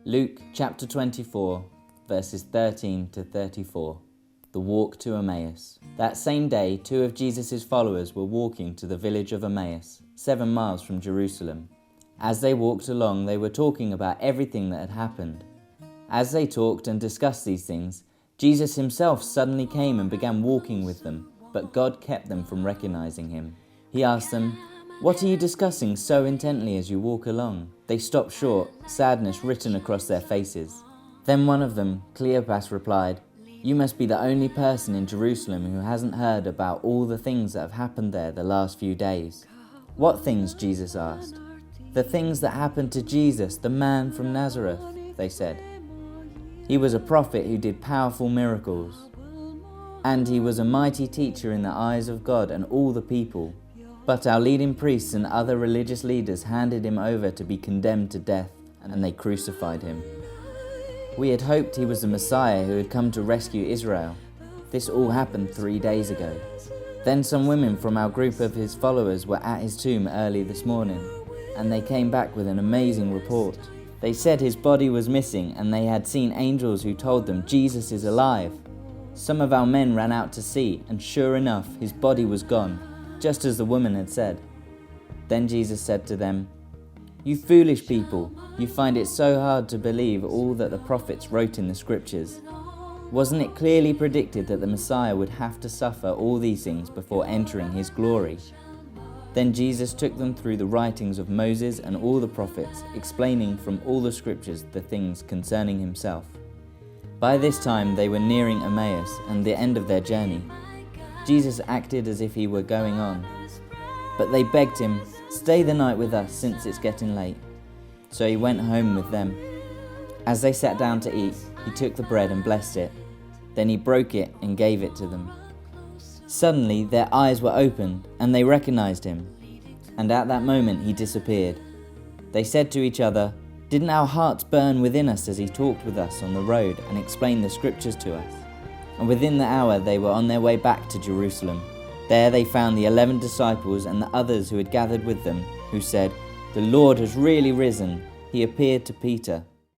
Luke chapter 24, verses 13 to 34. The walk to Emmaus. That same day, 2 of Jesus' followers were walking to the village of Emmaus, 7 miles from Jerusalem. As they walked along, they were talking about everything that had happened. As they talked and discussed these things, Jesus himself suddenly came and began walking with them, but God kept them from recognizing him. He asked them, "What are you discussing so intently as you walk along?" They stopped short, sadness written across their faces. Then one of them, Cleopas, replied, "You must be the only person in Jerusalem who hasn't heard about all the things that have happened there the last few days." "What things?" Jesus asked. "The things that happened to Jesus, the man from Nazareth," they said. "He was a prophet who did powerful miracles, and he was a mighty teacher in the eyes of God and all the people. But our leading priests and other religious leaders handed him over to be condemned to death, and they crucified him. We had hoped he was the Messiah who had come to rescue Israel. This all happened 3 days ago. Then some women from our group of his followers were at his tomb early this morning, and they came back with an amazing report. They said his body was missing, and they had seen angels who told them Jesus is alive. Some of our men ran out to see, and sure enough, his body was gone, just as the woman had said." Then Jesus said to them, "You foolish people, you find it so hard to believe all that the prophets wrote in the scriptures. Wasn't it clearly predicted that the Messiah would have to suffer all these things before entering his glory?" Then Jesus took them through the writings of Moses and all the prophets, explaining from all the scriptures the things concerning himself. By this time they were nearing Emmaus and the end of their journey. Jesus acted as if he were going on, but they begged him, "Stay the night with us since it's getting late." So he went home with them. As they sat down to eat, he took the bread and blessed it. Then he broke it and gave it to them. Suddenly their eyes were opened and they recognized him, and at that moment he disappeared. They said to each other, "Didn't our hearts burn within us as he talked with us on the road and explained the scriptures to us?" And within the hour they were on their way back to Jerusalem. There they found the 11 disciples and the others who had gathered with them, who said, "The Lord has really risen. He appeared to Peter."